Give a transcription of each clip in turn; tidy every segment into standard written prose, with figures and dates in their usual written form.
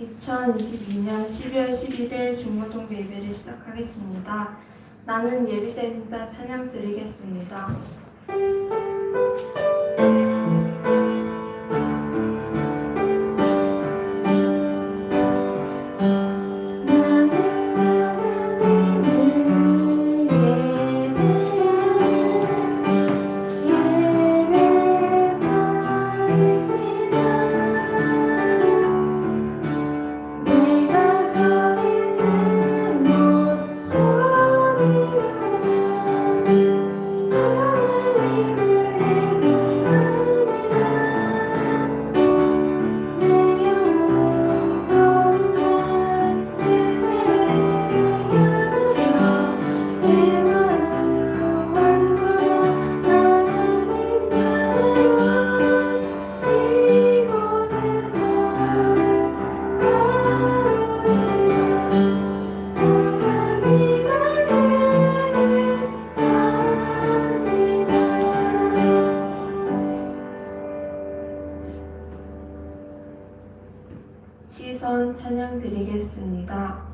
2022년 12월 11일 중고등부 예배를 시작하겠습니다. 나는 예비된 자 찬양 드리겠습니다. 시선 찬양 드리겠습니다.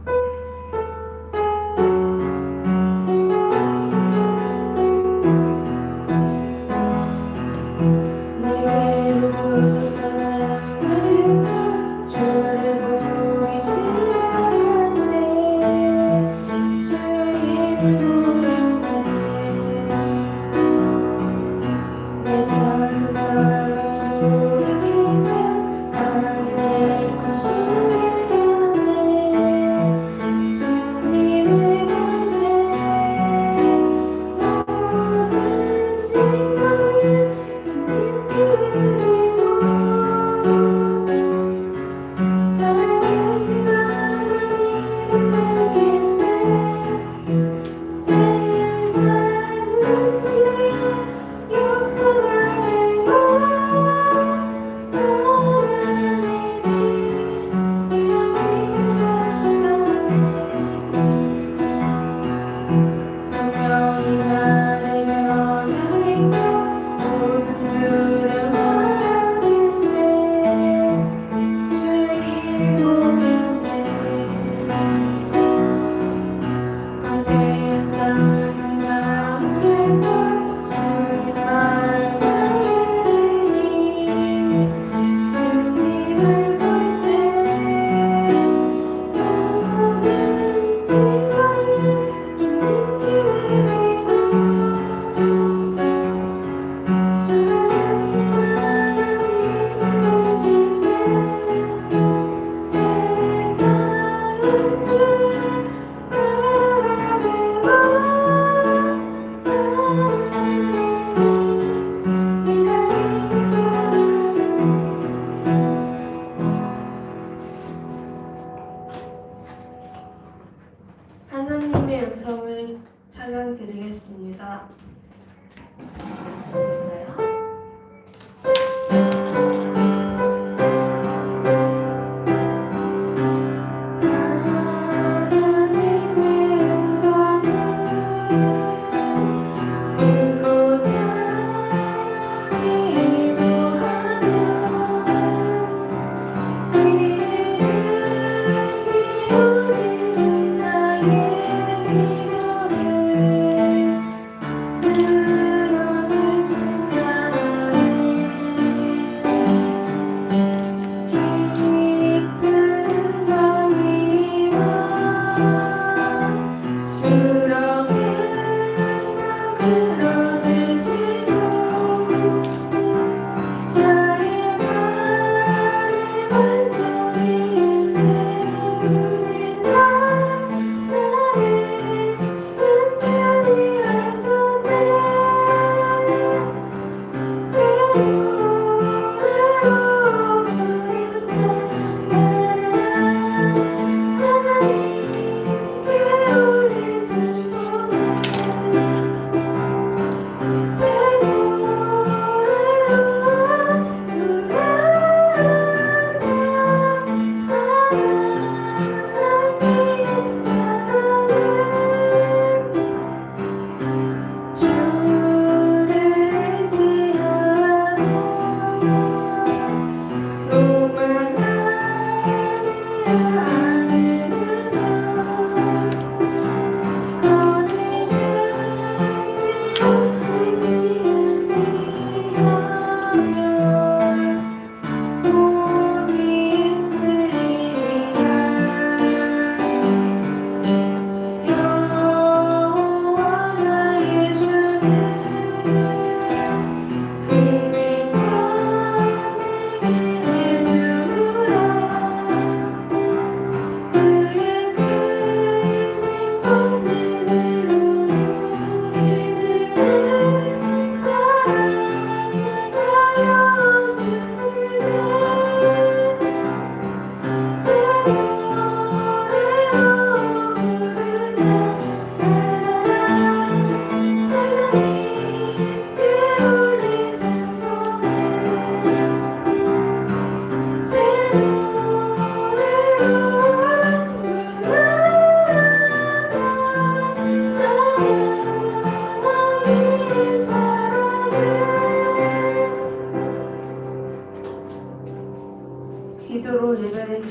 하나님의 음성을 찬양 드리겠습니다.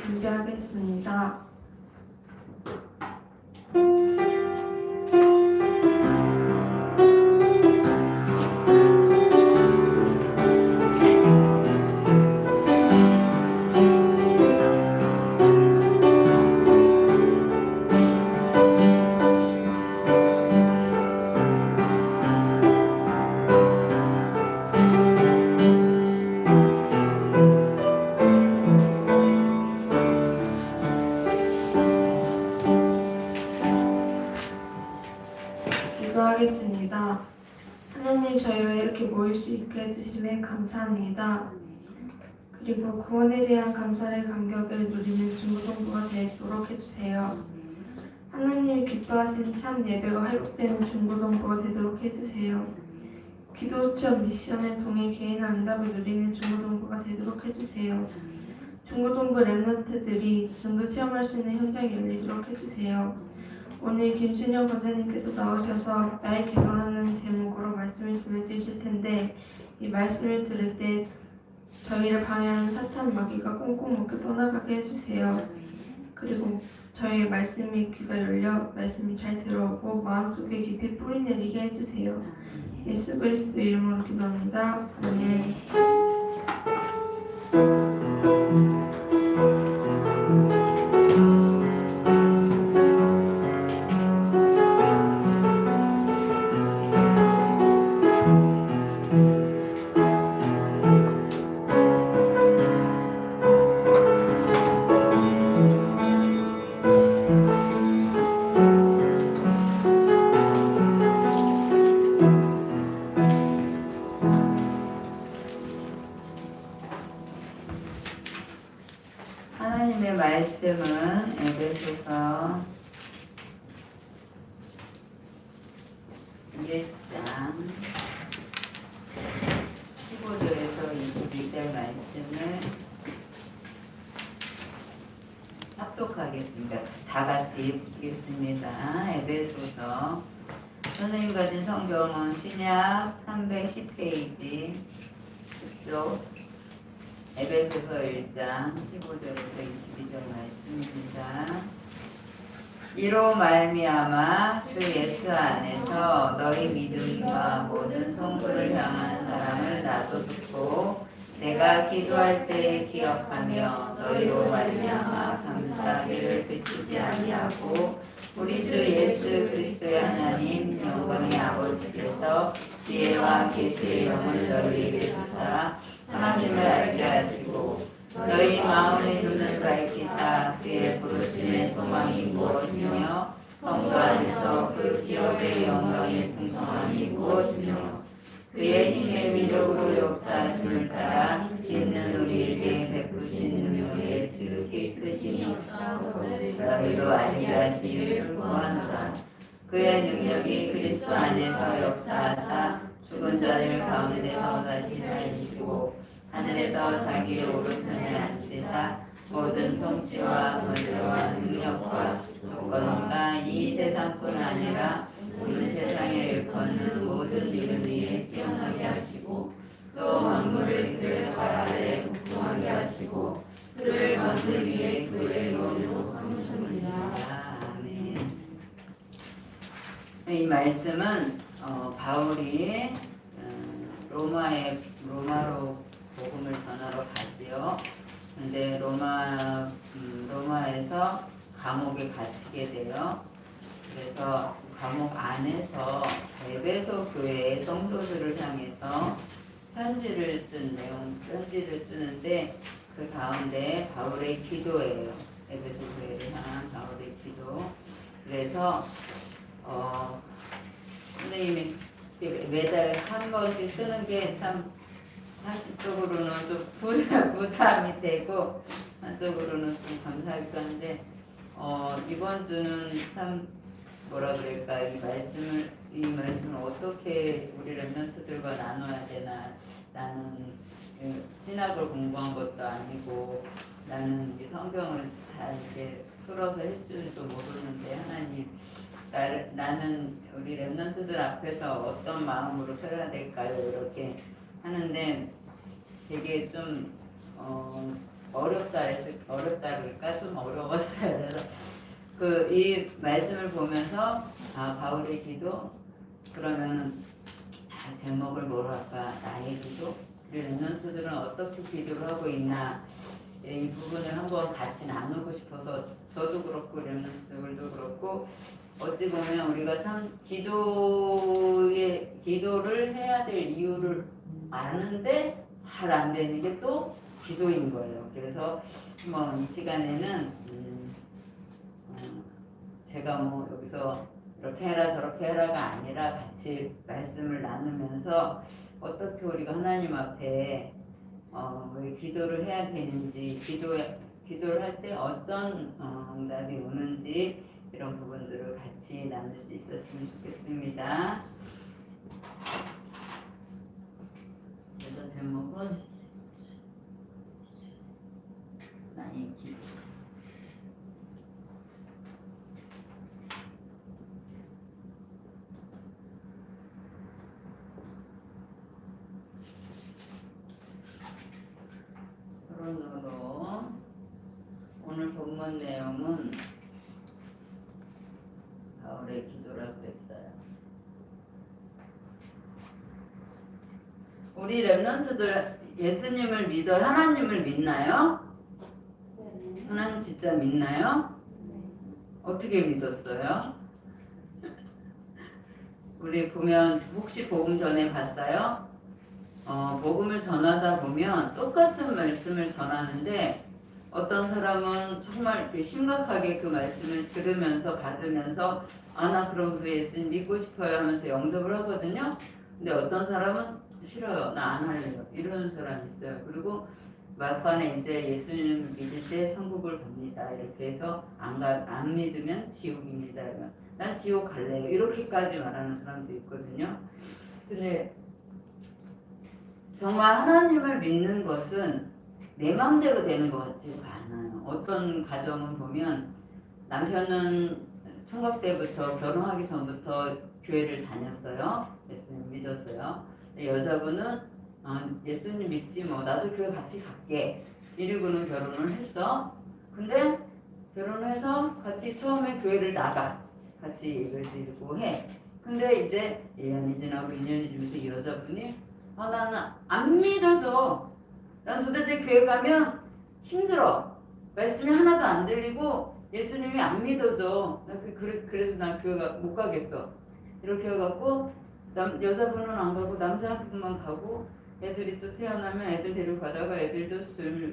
준비하겠습니다. 기도하겠습니다. 하나님, 저희가 이렇게 모일 수 있게 해주심에 감사합니다. 그리고 구원에 대한 감사의 감격을 누리는 중고등부가 되도록 해주세요. 하나님이 기뻐하시는 참 예배가 회복되는 중고등부가 되도록 해주세요. 기도 시험 미션을 통해 개인 응답을 누리는 중고등부가 되도록 해주세요. 중고등부 랩런트들이 전도 체험할 수 있는 현장이 열리도록 해주세요. 오늘 김순영 권사님께서 나오셔서 나의 기도라는 제목으로 말씀을 전해주실 텐데, 이 말씀을 들을 때 저희를 방해하는 사탄 마귀가 꽁꽁 묶여 떠나가게 해주세요. 그리고 저희의 말씀이 귀가 열려 말씀이 잘 들어오고 마음속에 깊이 뿌리 내리게 해주세요. 예수 그리스도 이름으로 기도합니다. 아멘. 하나님의 말씀은 에베소서 1장 15절에서 22절 말씀을 합독하겠습니다. 다 같이 읽겠습니다. 에베소서. 선생님 가진 성경은 신약 310페이지 10쪽 에베소서 1장 15절에서 22절 말씀입니다. 이로 말미암아 주 예수 안에서 너희 믿음과 모든 성도를 향한 사랑을 나도 듣고 내가 기도할 때 기억하며 너희로 말미암아 감사하기를 그치지 아니하고 우리 주 예수 그리스도의 하나님 영광의 아버지께서 지혜와 계시의 영을 너희에게 주사 하나님을 알게 하시고 너희 마음의 눈을 밝히사 그의 부르심의 소망이 무엇이며 성도 안에서 그 기업의 영광의 풍성함이 무엇이며 그의 힘의 위력으로 역사하심을 따라 믿는 우리에게 베푸신 능력의 지극히 크심이 너희로 알게 하시기를 구하노라. 그의 능력이 그리스도 안에서 역사하사 죽은 자들 가운데서 다시 살리시고 하늘에서 자기의 오른편에 앉히사 모든 통치와 권세와 능력과 주권과 이 세상뿐 아니라 온 세상에 일컫는 모든 이름 위에 뛰어나게 하시고 또 만물을 그의 발 아래 복종하게 하시고 그를 만물 위에 그의 영으로 삼으셨느니라. 아멘. 이 말씀은 바울이 로마로 복음을 전하러 가지요. 근데 로마에서 감옥에 갇히게 돼요. 그래서 감옥 안에서 에베소 교회의 성도들을 향해서 편지를 쓰는데 그 가운데 바울의 기도예요. 에베소 교회를 향한 바울의 기도. 그래서 선생님이 매달 한 번씩 쓰는 게 참 한쪽으로는 좀 부담이 되고 한쪽으로는 좀 감사하기도 한데 이번 주는 참 뭐라 그럴까 이 말씀을 어떻게 우리 랩런트들과 나눠야 되나. 나는 신학을 공부한 것도 아니고 나는 이 성경을 잘 이렇게 풀어서 해줄지도 모르는데 하나님 나는 우리 랩런트들 앞에서 어떤 마음으로 서야 될까요? 이렇게 하는데 되게 좀 어렵다 그럴까 좀 어려웠어요. 그래서 그 이 말씀을 보면서 바울의 기도 그러면 제목을 뭐로 할까? 나의 기도. 우리 랩런트들은 어떻게 기도를 하고 있나? 이 부분을 한번 같이 나누고 싶어서 저도 그렇고 랩런트들도 그렇고 어찌 보면 우리가 참 기도를 해야 될 이유를 아는데 잘 안 되는 게 또 기도인 거예요. 그래서 뭐 이 시간에는 제가 뭐 여기서 이렇게 해라 저렇게 해라가 아니라 같이 말씀을 나누면서 어떻게 우리가 하나님 앞에 왜 기도를 해야 되는지 기도를 할 때 어떤 응답이 오는지 이런 부분들을 같이 나눌 수 있었으면 좋겠습니다. 그래서 제목은 나의 기도. 서론으로 오늘 본문 내용은 바울의 기도라고 했어요. 우리 랩런트들 예수님을 믿어 하나님을 믿나요? 하나님 진짜 믿나요? 어떻게 믿었어요? 우리 보면 혹시 복음 전에 봤어요? 복음을 전하다 보면 똑같은 말씀을 전하는데 어떤 사람은 정말 이렇게 심각하게 그 말씀을 들으면서 받으면서 나 그럼 그 예수님 믿고 싶어요 하면서 영접을 하거든요. 근데 어떤 사람은 싫어요. 나 안 할래요. 이러는 사람이 있어요. 그리고 막판에 이제 예수님을 믿을 때 천국을 갑니다. 이렇게 해서 안 믿으면 지옥입니다. 이러면 난 지옥 갈래요. 이렇게까지 말하는 사람도 있거든요. 근데 정말 하나님을 믿는 것은 내 마음대로 되는 것 같지가 않아요. 어떤 가정은 보면 남편은 총각 때부터 결혼하기 전부터 교회를 다녔어요. 예수님 믿었어요. 여자분은 예수님 믿지 뭐 나도 교회 같이 갈게 이러고는 결혼을 했어. 근데 결혼해서 같이 처음에 교회를 나가 같이 예배를 드리고 해. 근데 이제 1년이 지나고 2년이 지나서 이 여자분이 나는 안 믿어서 난 도대체 교회 가면 힘들어. 말씀이 하나도 안 들리고 예수님이 안 믿어져. 그래서 난 교회 못 가겠어. 이렇게 해갖고 여자분은 안 가고 남자분만 가고 애들이 또 태어나면 애들 데려가다가 애들도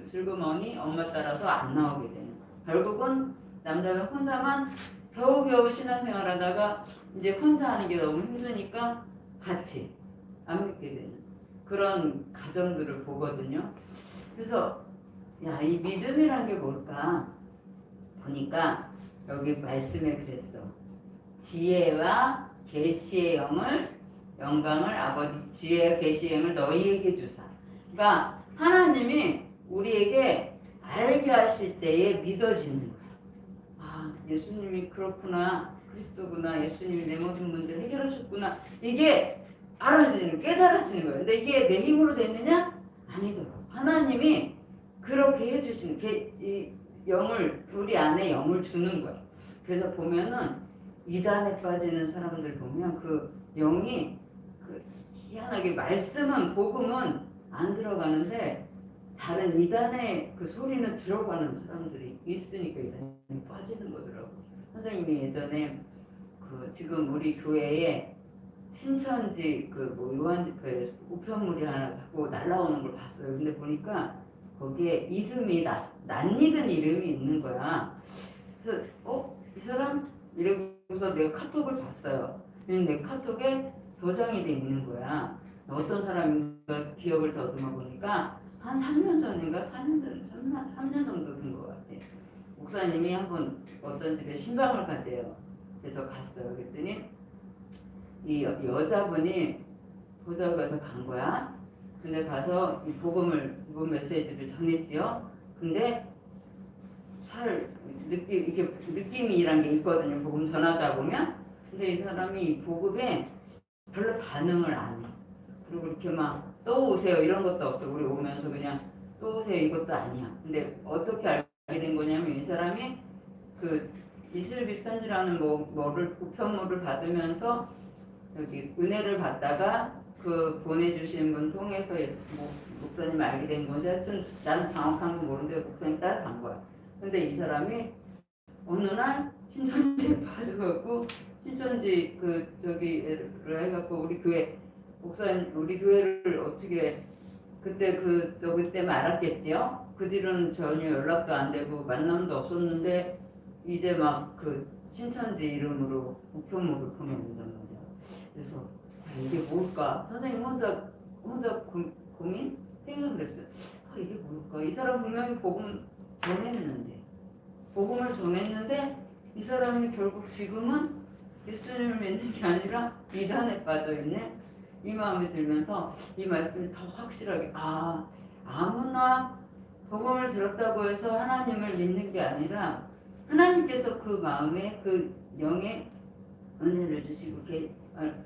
슬그머니 엄마 따라서 안 나오게 되는 거야. 결국은 남자는 혼자만 겨우겨우 신앙생활하다가 이제 혼자 하는 게 너무 힘드니까 같이 안 믿게 되는 그런 가정들을 보거든요. 그래서 이 믿음이란 게 뭘까 보니까 여기 말씀에 그랬어. 지혜와 계시의 영광을 아버지 지혜와 계시의 영을 너희에게 주사. 그러니까 하나님이 우리에게 알게 하실 때에 믿어지는 거야. 예수님이 그렇구나. 그리스도구나. 예수님이 내 모든 문제를 해결하셨구나. 이게 알아지는 깨달아지는 거예요. 근데 이게 내 힘으로 되느냐? 아니더라고. 하나님이 그렇게 해주시는 이 영을 우리 안에 영을 주는 거예요. 그래서 보면은 이단에 빠지는 사람들 보면 그 영이 희한하게 말씀은 복음은 안 들어가는데 다른 이단의 그 소리는 들어가는 사람들이 있으니까 이단에 빠지는 거더라고. 선생님이 예전에 지금 우리 교회에 신천지 요한집회에서 우편물이 하나 갖고 날라오는 걸 봤어요. 근데 보니까 거기에 이름이 낯익은 이름이 있는 거야. 그래서 이 사람? 이러고서 내가 카톡을 봤어요. 근데 내 카톡에 도장이 돼 있는 거야. 어떤 사람인가 기억을 더듬어 보니까 한 3년 전인가 3년 정도 된 것 같아. 목사님이 한번 어떤 집에 신방을 가재요. 그래서 갔어요. 그랬더니 이 여자분이 보자고 해서 간 거야. 근데 가서 이 복음 메시지를 전했지요. 근데 느낌이란 게 있거든요. 복음 전하다 보면. 근데 이 사람이 이 복음에 별로 반응을 안 해. 그리고 이렇게 막 또 오세요 이런 것도 없어. 우리 오면서 그냥 또 오세요 이것도 아니야. 근데 어떻게 알게 된 거냐면 이 사람이 그 이슬비 편지라는 뭐를 우편물을 받으면서 여기 은혜를 받다가 그 보내주신 분 통해서 목사님 알게 된 건지 하여튼 나는 정확한 건 모르는데 목사님 따라간 거야. 근데 이 사람이 어느 날 신천지에 빠져갖고 신천지 저기를 해갖고 우리 교회 목사님 우리 교회를 어떻게 그때 그때 알았겠지요. 그 뒤로는 전혀 연락도 안 되고 만남도 없었는데 이제 막 그 신천지 이름으로 우편물을 보내는단 말이야. 그래서 이게 뭘까? 선생님 혼자 고민 생각을 했어요. 이게 뭘까? 이 사람 분명히 복음을 전했는데 이 사람이 결국 지금은 예수님을 믿는 게 아니라 이단에 빠져 있네. 이 마음이 들면서 이 말씀이 더 확실하게 아무나 복음을 들었다고 해서 하나님을 믿는 게 아니라 하나님께서 그 마음에 그 영에 은혜를 주시고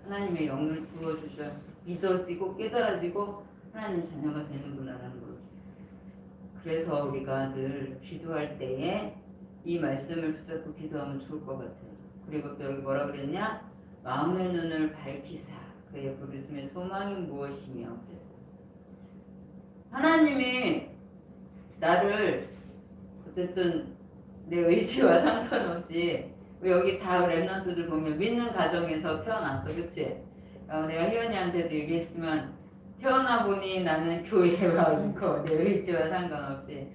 하나님의 영을 부어주셔 믿어지고 깨달아지고 하나님 자녀가 되는구나라는 걸. 그래서 우리가 늘 기도할 때에 이 말씀을 붙잡고 기도하면 좋을 것 같아요. 그리고 또 여기 뭐라 그랬냐? 마음의 눈을 밝히사 그의 부르심의 소망이 무엇이며 그랬어요. 하나님이 나를 어쨌든 내 의지와 상관없이 여기 다 랩런트들 보면 믿는 가정에서 태어났어, 그치? 내가 희연이한테도 얘기했지만 태어나 보니 나는 교회에 와 있고 내 의지와 상관없이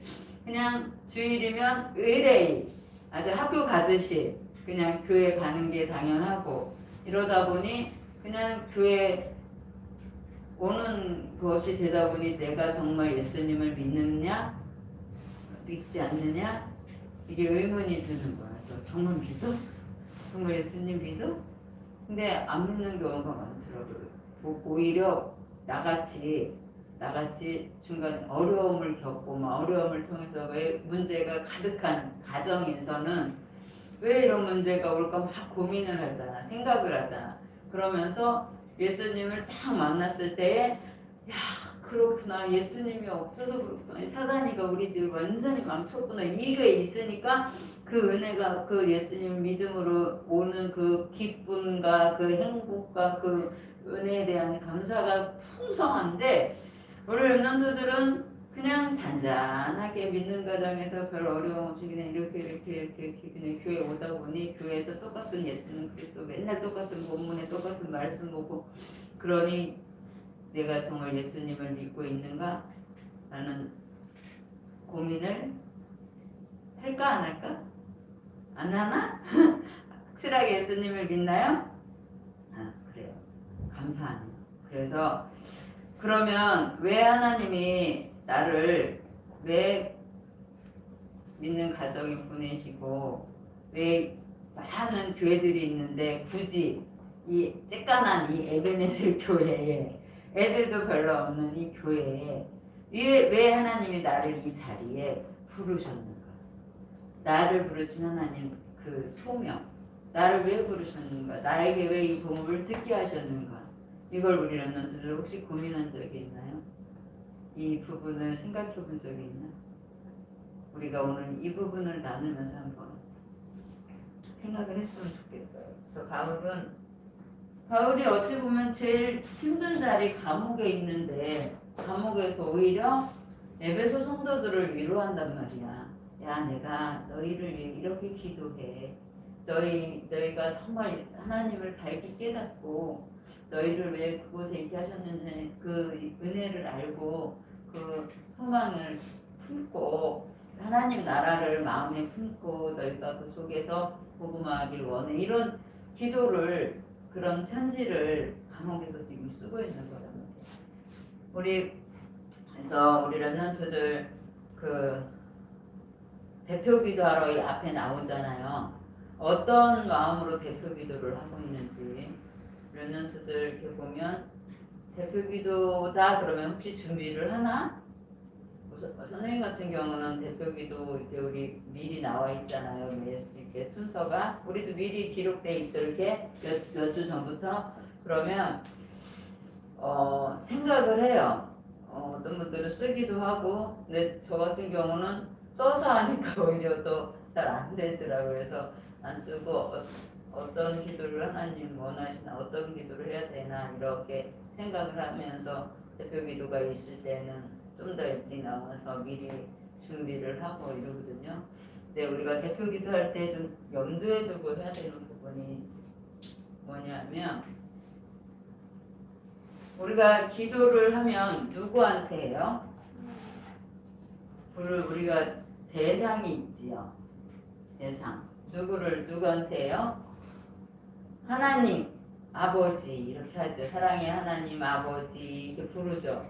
그냥 주일이면 의뢰의 아주 학교 가듯이 그냥 교회 가는 게 당연하고 이러다 보니 그냥 교회 오는 것이 되다 보니 내가 정말 예수님을 믿느냐 믿지 않느냐 이게 의문이 드는 거야. 정말 믿어? 정말 예수님 믿어? 근데 안 믿는 경우가 많더라고요. 오히려 나같이 중간에 어려움을 겪고 어려움을 통해서 왜 문제가 가득한 가정에서는 왜 이런 문제가 올까 막 고민을 하잖아. 생각을 하잖아. 그러면서 예수님을 딱 만났을 때에 그렇구나. 예수님이 없어서 그렇구나. 사단이가 우리 집을 완전히 망쳤구나. 이게 있으니까 그 은혜가 그 예수님 믿음으로 오는 그 기쁨과 그 행복과 그 은혜에 대한 감사가 풍성한데 우리 랩런트들은 그냥 잔잔하게 믿는 과정에서 별 어려움 없이 그냥 이렇게 그냥 교회 오다 보니 교회에서 똑같은 예수님 그리스도 맨날 똑같은 본문에 똑같은 말씀 보고 그러니 내가 정말 예수님을 믿고 있는가? 라는 고민을 할까 안 할까? 안 하나? 확실하게 예수님을 믿나요? 그래요. 감사하네요. 그래서 그러면 왜 하나님이 나를 왜 믿는 가정에 보내시고 왜 많은 교회들이 있는데 굳이 이 쬐깐한 이 에베네셀 교회에 애들도 별로 없는 이 교회에 왜 하나님이 나를 이 자리에 부르셨는가? 나를 부르신 하나님 그 소명 나를 왜 부르셨는가? 나에게 왜 이 복음을 듣게 하셨는가? 이걸 우리 랩런트들 혹시 고민한 적이 있나요? 이 부분을 생각해 본 적이 있나요? 우리가 오늘 이 부분을 나누면서 한번 생각을 했으면 좋겠어요. 그래서 바울이 어찌 보면 제일 힘든 자리 감옥에 있는데 감옥에서 오히려 에베소 성도들을 위로한단 말이야. 야, 내가 너희를 위해 이렇게 기도해. 너희가 정말 하나님을 밝게 깨닫고 너희를 왜 그곳에 있게 하셨는지 그 은혜를 알고 그 소망을 품고 하나님 나라를 마음에 품고 너희가 그 속에서 복음화하길 원해. 이런 기도를 그런 편지를 감옥에서 지금 쓰고 있는 거란 말이에요. 그래서 우리 랩런트들 그 대표 기도하러 이 앞에 나오잖아요. 어떤 마음으로 대표 기도를 하고 있는지 랩런트들 이렇게 보면 대표 기도다 그러면 혹시 준비를 하나? 선생님 같은 경우는 대표 기도 이렇게 우리 미리 나와 있잖아요. 이렇게 순서가 우리도 미리 기록돼 있어 이렇게 몇 주 전부터 그러면 생각을 해요. 어떤 분들은 쓰기도 하고, 근데 저 같은 경우는 써서 하니까 오히려 더 잘 안 되더라고요. 그래서 안 쓰고 어떤 기도를 하나님 원하시나, 어떤 기도를 해야 되나 이렇게 생각을 하면서 대표 기도가 있을 때는 좀 더 일찍 나와서 미리 준비를 하고 이러거든요. 근데 우리가 대표 기도할 때 좀 염두에 두고 해야 되는 부분이 뭐냐면, 우리가 기도를 하면 누구한테 해요? 우리가 대상이 있지요. 대상. 누구한테 해요? 하나님, 아버지 이렇게 하죠. 사랑의 하나님, 아버지 이렇게 부르죠.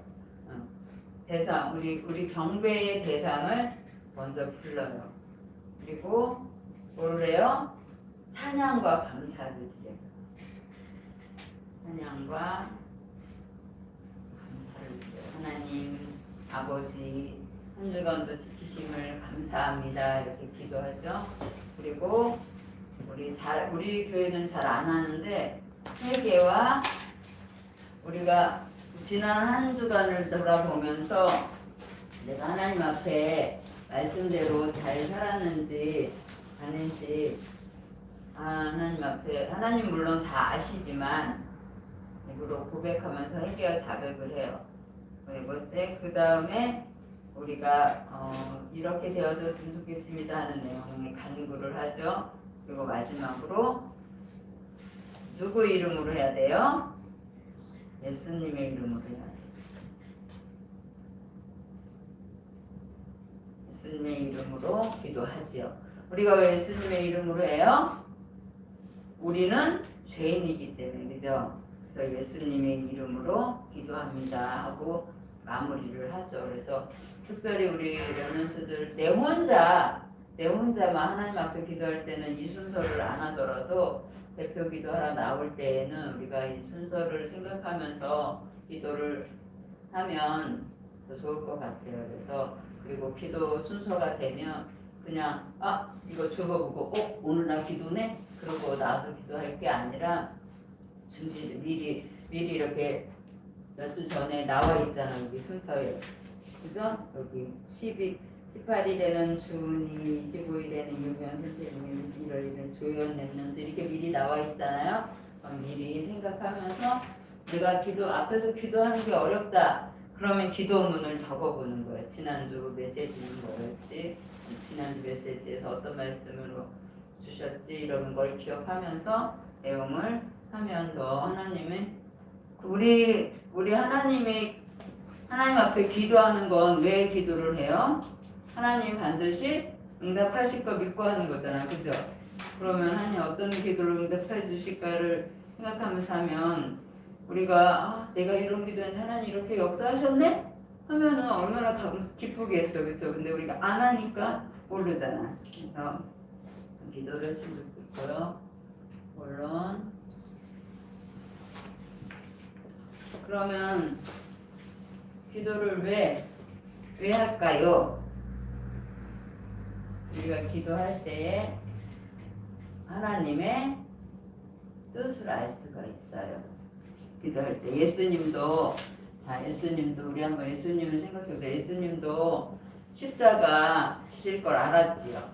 대상, 우리 경배의 대상을 먼저 불러요. 그리고 뭘 해요? 찬양과 감사를 드려요. 찬양과 감사를 드려요. 하나님, 아버지 한 주간도 지키심을 감사합니다. 이렇게 기도하죠. 그리고 우리 교회는 잘 안 하는데, 회개와 우리가 지난 한 주간을 돌아보면서 내가 하나님 앞에 말씀대로 잘 살았는지 아닌지, 하나님 앞에, 하나님 물론 다 아시지만 입으로 고백하면서 회개와 자백을 해요. 그리고 그 다음에 우리가 이렇게 되어졌으면 좋겠습니다 하는 내용의 간구를 하죠. 그리고 마지막으로 누구 이름으로 해야 돼요? 예수님의 이름으로 해야 돼요. 예수님의 이름으로 기도하지요. 우리가 왜 예수님의 이름으로 해요? 우리는 죄인이기 때문에, 그죠? 그래서 예수님의 이름으로 기도합니다 하고 마무리를 하죠. 그래서 특별히 우리 렘넌트들 내 혼자만 하나님 앞에 기도할 때는 이 순서를 안 하더라도 대표 기도하러 나올 때에는 우리가 이 순서를 생각하면서 기도를 하면 더 좋을 것 같아요. 그래서 그리고 기도 순서가 되면 그냥 이거 적어보고 오늘 나 기도네? 그러고 나와서 기도할 게 아니라 준비 미리 이렇게 몇 주 전에 나와 있잖아. 여기 순서에, 그죠? 여기 18일에는 준이, 25일에는 유명 선생님, 1월에는 조연 랩런트 이렇게 미리 나와 있잖아요. 미리 생각하면서 내가 앞에서 기도하는 게 어렵다. 그러면 기도문을 적어보는 거예요. 지난주 메시지는 뭐였지? 지난주 메시지에서 어떤 말씀으로 주셨지? 이런 걸 기억하면서 내용을 하면 더 우리 하나님 앞에 기도하는 건 왜 기도를 해요? 하나님 반드시 응답하실 거 믿고 하는 거잖아. 그죠? 그러면 하나님 어떤 기도를 응답해 주실까를 생각하면서 하면 우리가 내가 이런 기도했는데 하나님 이렇게 역사하셨네? 하면은 얼마나 기쁘겠어. 그죠? 근데 우리가 안 하니까 모르잖아. 그래서 기도를 했으면 좋겠고요. 물론 그러면 기도를 왜 할까요? 우리가 기도할 때에 하나님의 뜻을 알 수가 있어요. 기도할 때 예수님도 우리 한번 예수님을 생각해보자. 예수님도 십자가 지실 걸 알았지요.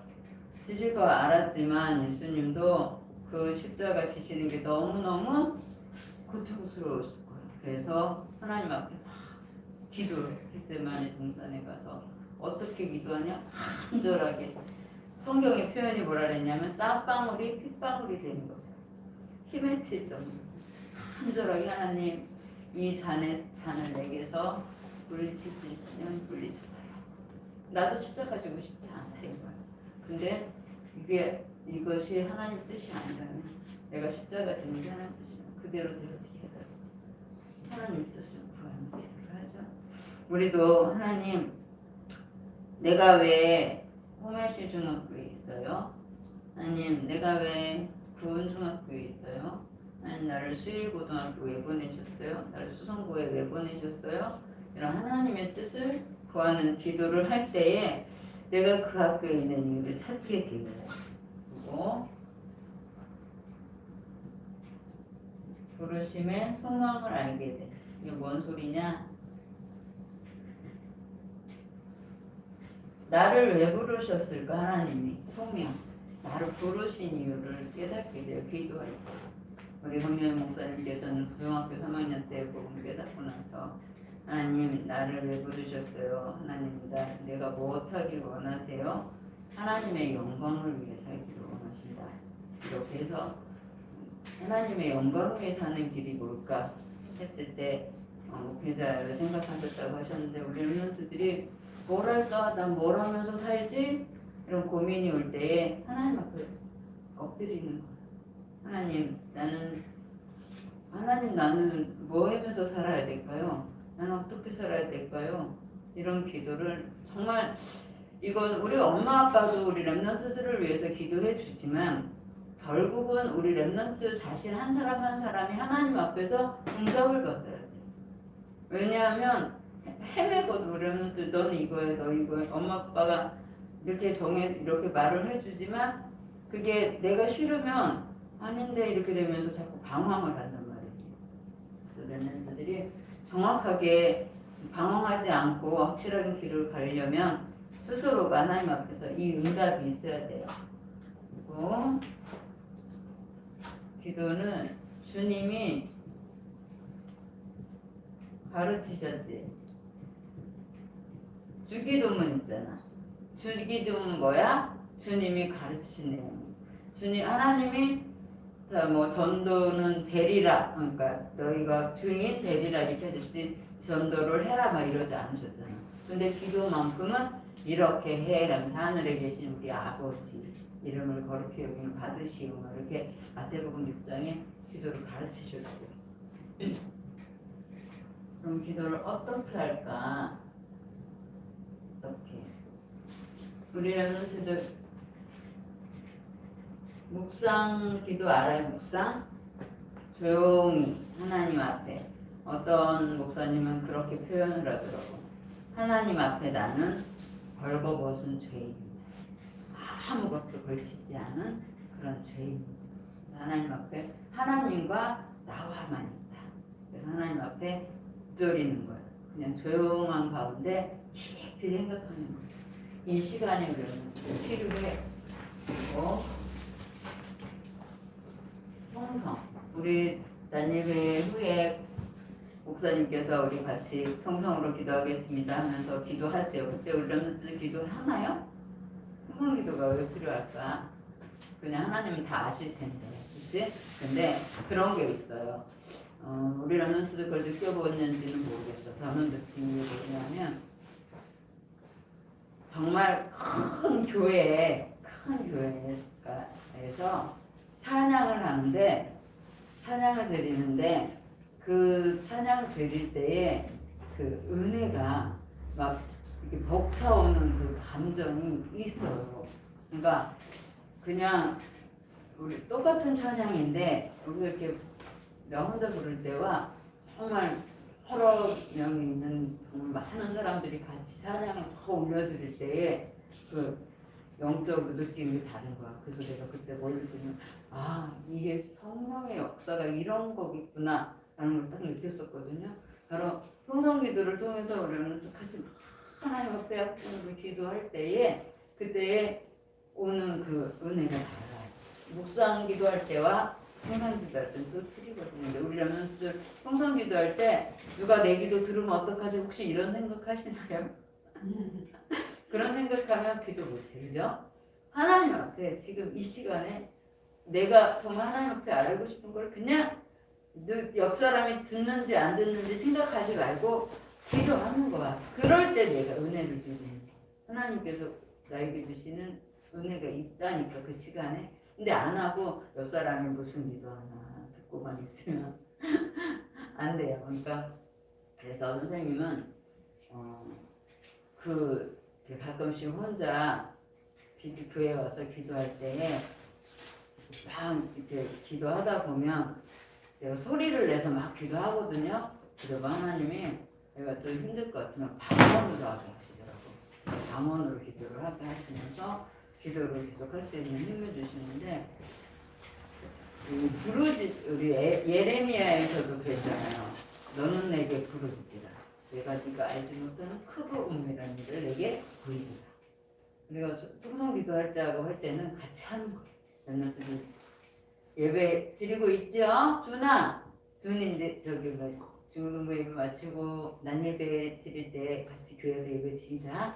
지실 걸 알았지만 예수님도 그 십자가 지시는 게 너무너무 고통스러웠을 거예요. 그래서 하나님 앞에 기도를 겟세마네 동산에 가서 어떻게 기도하냐? 간절하게. 성경의 표현이 뭐라 그랬냐면 땀방울이 핏방울이 되는 거죠. 힘에 칠 정도. 간절하게 하나님 이 잔을 내게서 물리칠 수 있으면 물리쳐봐요. 나도 십자가 지고 싶지 않다 이거예요. 근데 이것이 하나님 뜻이 아니라면 내가 십자가 지는 게 하나님 뜻이면 그대로 되어지게 해달라고. 하나님 뜻을 구하는 기도를 하죠. 우리도 하나님 내가 왜 호멜시 중학교에 있어요? 하나님 내가 왜 구은 중학교에 있어요? 하나님 나를 수일고등학교에 왜 보내셨어요? 나를 수성고에 왜 보내셨어요? 이런 하나님의 뜻을 구하는 기도를 할 때에 내가 그 학교에 있는 이유를 찾게 되고요. 그리고 부르심의 소망을 알게 돼. 이게 뭔 소리냐? 나를 왜 부르셨을까? 하나님이 소명, 나를 부르신 이유를 깨닫게 돼요. 기도할 때. 우리 황교안 목사님께서는 고등학교 3학년 때 복음 깨닫고 나서 하나님 나를 왜 부르셨어요? 하나님 내가 뭐 하길 원하세요? 하나님의 영광을 위해 살기를 원하신다. 이렇게 해서 하나님의 영광을 위해 사는 길이 뭘까 했을 때 목회자를 생각하셨다고 하셨는데 우리 랩런트들이 뭘 할까? 난 뭘 하면서 살지? 이런 고민이 올 때에 하나님 앞에 엎드리는 거예요. 하나님 나는 뭐 하면서 살아야 될까요? 나는 어떻게 살아야 될까요? 이런 기도를 정말 이건 우리 엄마 아빠도 우리 랩런트들을 위해서 기도해 주지만 결국은 우리 랩런트 자신 한 사람 한 사람이 하나님 앞에서 응답을 받아야 돼요. 왜냐하면 헤매거든. 우리 랩런트 너는 이거야 너 이거야 엄마 아빠가 이렇게 말을 해주지만 그게 내가 싫으면 아닌데 이렇게 되면서 자꾸 방황을 한단 말이지. 그래서 랩런트들이 정확하게 방황하지 않고 확실한 길을 가려면 스스로가 하나님 앞에서 이 응답이 있어야 돼요. 그리고 기도는 주님이 가르치셨지. 주기도문 있잖아. 주기도문 뭐야? 주님이 가르치신 내용. 하나님이 뭐 전도는 되리라. 그러니까 너희가 증인 되리라 이렇게 하셨지. 전도를 해라 막 이러지 않으셨잖아. 근데 기도만큼은 이렇게 해라면서 하늘에 계신 우리 아버지 이름을 거룩히 여기는 받으시오 이렇게 마태복음 6장에 기도를 가르치셨어요. 그럼 기도를 어떻게 할까? 어떻게? 우리 랩런트들 묵상 기도 알아요? 묵상? 조용히 하나님 앞에 어떤 목사님은 그렇게 표현을 하더라고. 하나님 앞에 나는 벌거벗은 죄인입니다. 아무것도 걸치지 않은 그런 죄인입니다. 하나님 앞에 하나님과 나와만 있다. 그래서 하나님 앞에 엎드리는 거예요. 그냥 조용한 가운데 깊이 생각하는 거예요. 이 시간이 우리는 필요해. 그리고 평성. 우리 단일회 후에 목사님께서 우리 같이 평성으로 기도하겠습니다 하면서 기도하죠. 그때 우리 랩런트들 기도하나요? 평성 기도가 왜 필요할까? 그냥 하나님은 다 아실 텐데, 그치? 근데 그런 게 있어요. 우리 랩런트들 그걸 느껴보는지는 모르겠어. 저는 느낌이 뭐냐면 정말 큰 교회에서 찬양을 하는데 찬양을 드리는데 그 찬양 드릴 때에 그 은혜가 막 이렇게 벅차오는 그 감정이 있어요. 그러니까 그냥 우리 똑같은 찬양인데 우리가 이렇게 나 혼자 부를 때와 정말 여러 명이 있는 정말 많은 사람들이 같이 찬양을 더 올려드릴 때에 그 영적으로 느낌이 다른 거야. 그래서 내가 그때 뭘 들으면 이게 성령의 역사가 이런 거겠구나 라는 걸 딱 느꼈었거든요. 바로 평성기도를 통해서 우리는 같이 하나님 앞에 기도할 때에 그때에 오는 그 은혜가 달라요. 묵상 기도할 때와 평상 기도할 때는 또 틀리거든요. 우리라면 평상 기도할 때 누가 내 기도 들으면 어떡하지? 혹시 이런 생각하시나요? 그런 생각하면 기도 못해요. 하나님 앞에 지금 이 시간에 내가 정말 하나님 앞에 알고 싶은 걸 그냥 옆 사람이 듣는지 안 듣는지 생각하지 말고 기도하는 거야. 그럴 때 내가 은혜를 주는 거야. 하나님께서 나에게 주시는 은혜가 있다니까 그 시간에. 근데 안 하고 옆 사람이 무슨 기도하나 듣고만 있으면 안 돼요. 그러니까 그래서 선생님은 가끔씩 혼자 교회에 와서 기도할 때에 막 이렇게 기도하다 보면 내가 소리를 내서 막 기도하거든요. 그리고 하나님이 내가 좀 힘들 것 같으면 방언으로 하게 하시더라고. 방언으로 기도를 하게 하시면서 기도를 계속 할 수 있는 힘을 주시는데 우리 예레미야에서도 그랬잖아요. 너는 내게 부르짖으라. 내가 네가 알지 못하는 크고 은밀한 일을 내게 보이리라. 우리가 통성 기도할 때하고 할 때는 같이 하는 거예요. 랩런트들 예배 드리고 있죠? 준이 이제 저기 뭐 중등부 예배 마치고 난 예배 드릴 때 같이 교회에서 예배 드리자.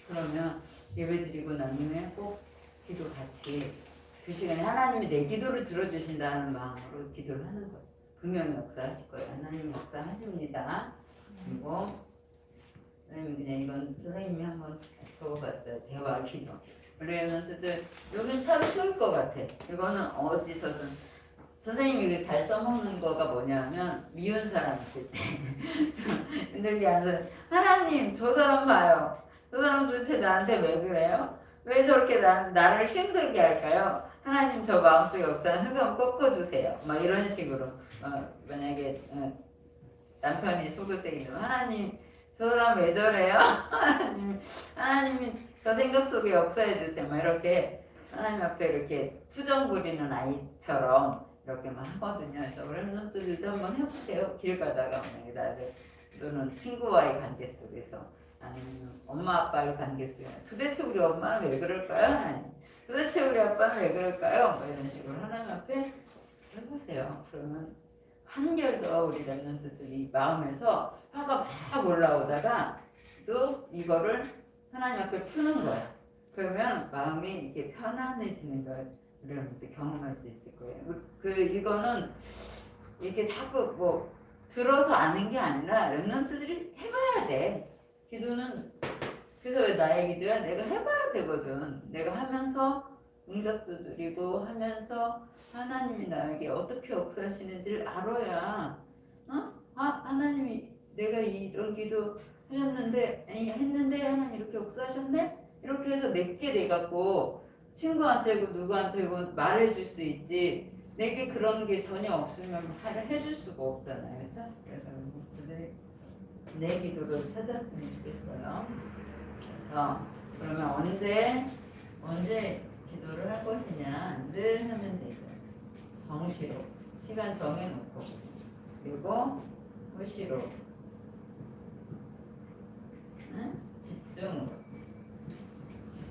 그러면 예배 드리고 난 후에 꼭 기도 같이 그 시간에 하나님이 내 기도를 들어주신다는 마음으로 기도를 하는 거예요. 분명히 역사하실 거예요. 하나님 역사하십니다. 그리고 선생님이 그냥 이건 선생님이 한번 적어봤어요. 대화 기도. 우리 랩런트들 여긴 참 쉬울 것 같아. 이거는 어디서든 선생님이 이거 잘 써먹는 거가 뭐냐면 미운 사람 있을 때 흔들리 앉아서 하나님 저 사람 봐요. 저 사람 도대체 나한테 왜 그래요? 왜 저렇게 나를 힘들게 할까요? 하나님 저 마음속 역사는 흑암 꺾어주세요. 막 이런 식으로 만약에 남편이 속을색이면 하나님 저 사람 왜 저래요? 하나님이 저 생각 속에 역사해 주세요. 막 이렇게 하나님 앞에 이렇게 투정 부리는 아이처럼 이렇게 막 하거든요. 그래서 랩런트들도 한번 해보세요. 길 가다가 만약에 나를 또는 친구와의 관계 속에서 아니면 엄마 아빠의 관계 속에서 도대체 우리 엄마는 왜 그럴까요? 하나님 도대체 우리 아빠는 왜 그럴까요? 뭐 이런 식으로 하나님 앞에 해보세요. 그러면 한결 더 우리 랩런트들이 마음에서 화가 막 올라오다가 또 이거를 하나님 앞에 푸는 거야. 그러면 마음이 이렇게 편안해지는 걸 여러분들 경험할 수 있을 거예요. 이거는 이렇게 자꾸 뭐 들어서 아는 게 아니라 랩런트들이 해봐야 돼. 기도는 그래서 왜 나의 기도야? 내가 해봐야 되거든. 내가 하면서 응답도 드리고 하면서 하나님이 나에게 어떻게 역사하시는지를 알아야 하나님이 내가 이런 기도 했는데 하나님 이렇게 역사하셨네? 이렇게 해서 내게 돼갖고 친구한테고 누구한테고 말해줄 수 있지. 내게 그런 게 전혀 없으면 말을 해줄 수가 없잖아요. 그렇죠? 그래서 여러분들이 내 기도를 찾았으면 좋겠어요. 그래서 그러면 언제 기도를 할 것이냐 늘 하면 되죠. 정시로 시간 정해놓고 그리고 허시로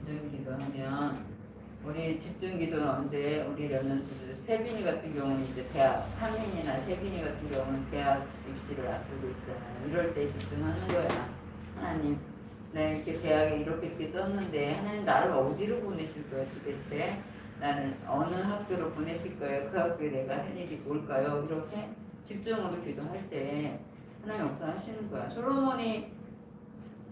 집중 기도하면 우리 집중 기도는 언제 우리 랩런트들 세빈이 같은 경우는 이제 대학 한민이나 세빈이 같은 경우는 대학 입시를 앞두고 있잖아요. 이럴 때 집중하는 거야. 하나님 내가 이렇게 대학에 이렇게 썼는데 하나님 나를 어디로 보내실 거예요 도대체? 나는 어느 학교로 보내실 거예요? 그 학교에 내가 할 일이 뭘까요? 이렇게 집중으로 기도할 때 하나님 역사하시는 거야. 솔로몬이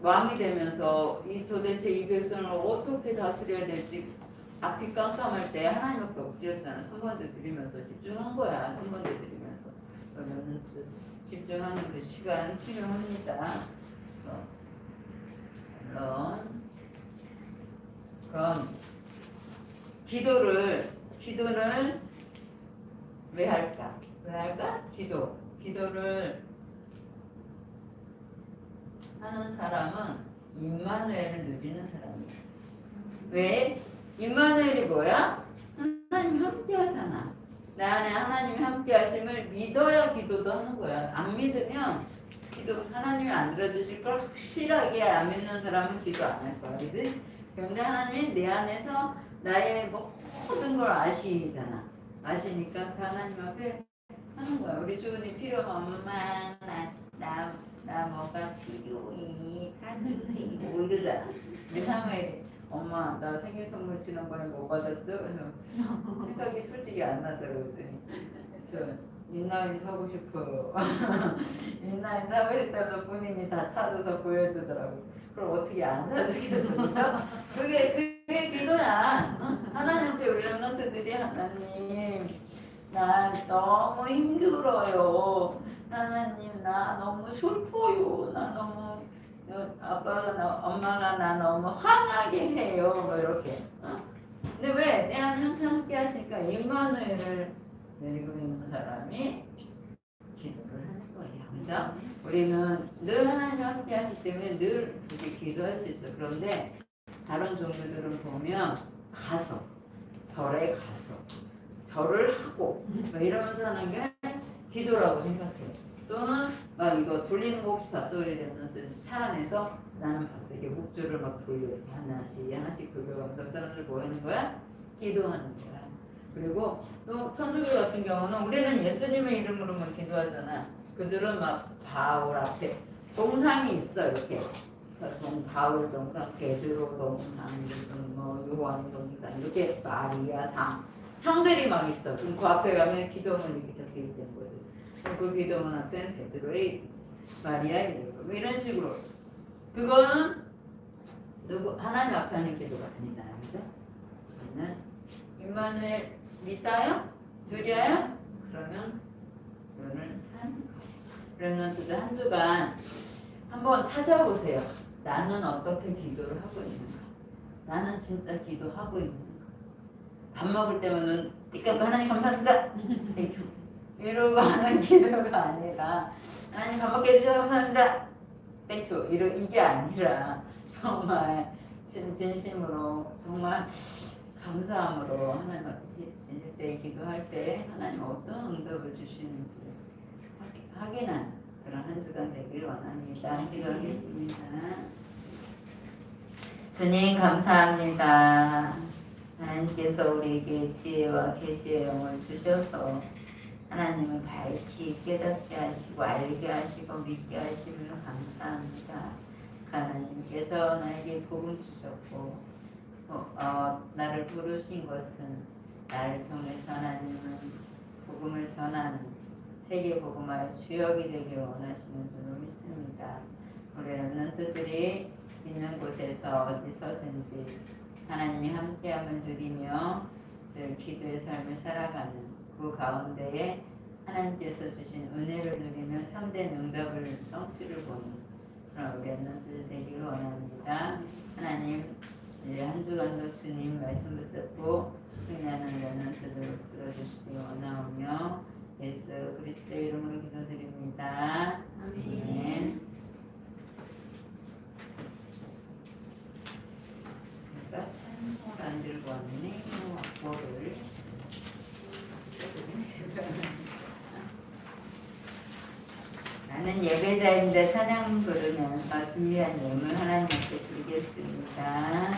왕이 되면서 도대체 이 백성을 어떻게 다스려야 될지 앞이 깜깜할 때 하나님 앞에 엎드렸잖아. 선반대 드리면서 집중한 거야. 선반대 드리면서. 그러면 집중하는 그 시간 필요합니다. 그럼 기도는 왜 할까? 기도를 하는 사람은 임마누엘을 누리는 사람이야. 왜? 임마누엘이 뭐야? 하나님 함께 하잖아. 내 안에 하나님이 함께 하심을 믿어야 기도도 하는 거야. 안 믿으면 기도 하나님이 안 들어주실 걸 확실하게 안 믿는 사람은 기도 안 할 거야. 그지? 그런데 하나님이 내 안에서 나의 모든 걸 아시잖아. 아시니까 그 하나님 앞에 하는 거야. 우리 주은이 필요하면 엄마 나 뭐가 필요해 사주세요 뭐 이러잖아. 우리 사무엘이 엄마 나 생일 선물 지난번에 뭐 받았죠? 그래서 생각이 솔직히 안 나더라고요. 저 인라인 사고 싶어요. 인라인 사고 싶다면서 본인이 다 찾아서 보여주더라고. 그럼 어떻게 안 사주겠어? 그게 기도야. 하나님한테 우리 랩런트들이 하나님 나 너무 힘들어요. 하나님 나 너무 슬퍼요. 나 너무 엄마가 나 너무 화나게 해요. 뭐 이렇게. 근데 왜? 내 안에 항상 함께 하시니까 임마누엘을 내리고 있는 사람이 기도를 하는 거예요. 그죠? 우리는 늘 하나님 함께 하시기 때문에 늘 그렇게 기도할 수 있어. 그런데 다른 종교들은 보면 절에 가서 절을 하고 뭐 이러면서 하는 게 기도라고 생각해요. 또는 막 이거 돌리는 거 혹시 봤어? 우리 랩런트 차 안에서 나는 봤어. 이게 묵주를 막 돌려 이렇게 하나씩 돌려가면서 사람들 뭐 하는 거야? 기도하는 거야. 그리고 또 천주교 같은 경우는 우리는 예수님의 이름으로만 기도하잖아. 그들은 막 바울 앞에 동상이 있어 이렇게. 바울 동상, 베드로 동상, 무슨 뭐 요한 동상 이렇게 마리아 상들이 막 있어. 그럼 그 앞에 가면 기도문 이렇게 적혀 있는 거지. 그럼 그 기도문 앞에는 베드로의 마리아의 이름 뭐 이런 식으로. 그거는 누구 하나님 앞에 하는 기도가 아니잖아요, 그죠? 우리는 임마누엘 믿어요? 누려요? 그러면 눈을 하는 거예요. 그러면 또 한 주간 한번 찾아보세요. 나는 어떻게 기도를 하고 있는가? 나는 진짜 기도하고 있는가? 밥 먹을 때면은 띠까고 하나님 감사합니다. 이러고 하는 기도가 아니라 하나님 밥 먹게 해주셔서 감사합니다. 땡큐. 이게 아니라 정말 진심으로 정말 감사함으로 하나님 앞에 진실되게 기도할 때 하나님 어떤 응답을 주시는지 확인하는 그런 한 주간 되길 원합니다. 기도하겠습니다. 주님 감사합니다. 하나님께서 우리에게 지혜와 계시의 영을 주셔서 하나님을 밝히 깨닫게 하시고 알게 하시고 믿게 하시며 감사합니다. 하나님께서 나에게 복음 주셨고 나를 부르신 것은 나를 통해서 하나님은 복음을 전하는 세계 복음화의 주역이 되길 원하시는 줄로 믿습니다. 우리 렘넌트들이 있는 곳에서 어디서든지 하나님이 함께함을 누리며 늘 기도의 삶을 살아가는 그 가운데에 하나님께서 주신 은혜를 누리며 참된 응답을 성취를 보는 그런 우리 렘넌트들 되기를 원합니다. 하나님 이제 한 주간도 주님 말씀 붙잡고 승리하는 렘넌트들을 불러주시기 원하오며 예수 그리스도의 이름으로 기도드립니다. 아멘. 그러니까 찬송을 안 들고 왔네. 악보를 나는 예배자인데 찬양 부르면서 준비한 예물 하나님께 드리겠습니다.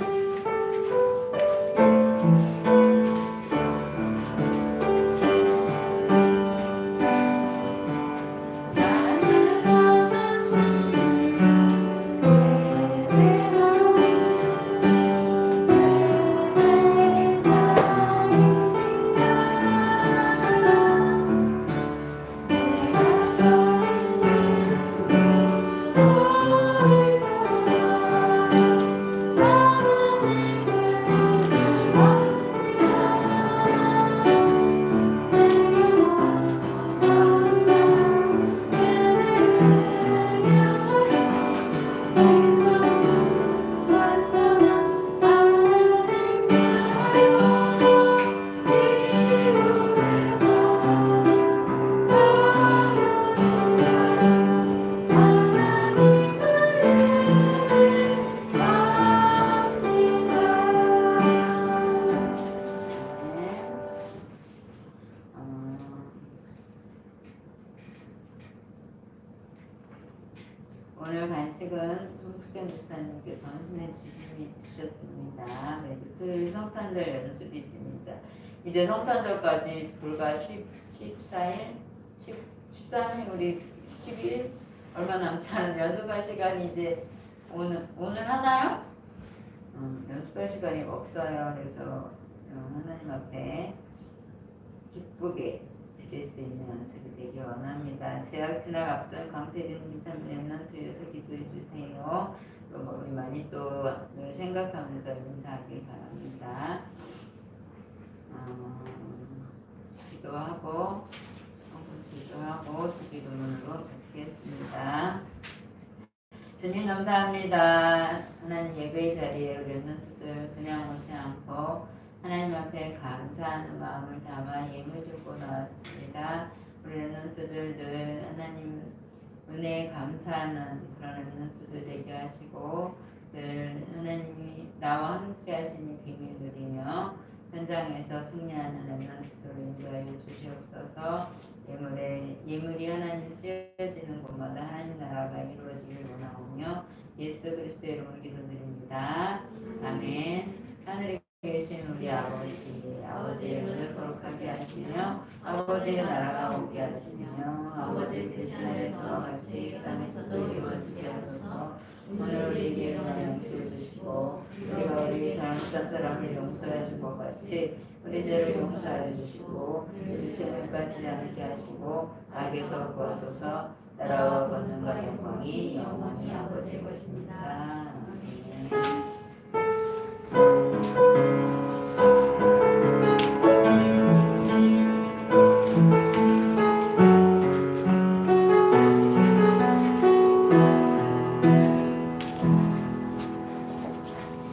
오늘 간식은 송숙현 집사님께서 헌신해 주셨습니다. 매주 토요일 성탄절 연습이 있습니다. 이제 성탄절까지 불과 14일, 13일, 우리 10일 얼마 남지 않은 연습할 시간이 이제 오늘 하나요? 연습할 시간이 없어요. 그래서 하나님 앞에 기쁘게 드릴 수 있는 연습이 되길 원합니다. 제약 지나 앞둔 강세진 렘넌트에서 기도해 주세요. 또 우리 많이 또 늘 생각하면서 인사하길 바랍니다. 기도하고 주기도문으로 마치겠습니다. 주님 감사합니다. 하나님 예배의 자리에 우리 렘넌트들 그냥 오지 않고 하나님 앞에 감사하는 마음을 담아 예물 들고 나왔습니다. 우리 렘넌트들 늘 하나님 은혜에 감사하는 그런 렘넌트들 되게 하시고 늘 하나님이 나와 함께 하시니 비밀 누리며 현장에서 승리하는 렘넌트들을 인도하여 주시옵소서. 예물이 하나님 쓰여지는 곳마다 하나님 나라가 이루어지길 원하오며 예수 그리스도의 이름으로 기도드립니다. 아멘. 하늘에 계신 우리 아버지의 이름을 거룩하게 하시며 아버지의 나라가 오게 하시며 아버지의 뜻이 하늘에서 같이 이 땅에서도 이루어지게 하소서. 오늘 우리에게 일어나는 양식을 주시고 우리가 우리 잘못한 사람을 용서해 준 것 같이 우리 죄를 용서하여 주시고 우리 죄를 빠지지 않게 하시고 악에서 구하소서. 나라와 권능과 영광이 영원히 아버지의 것입니다. 아멘.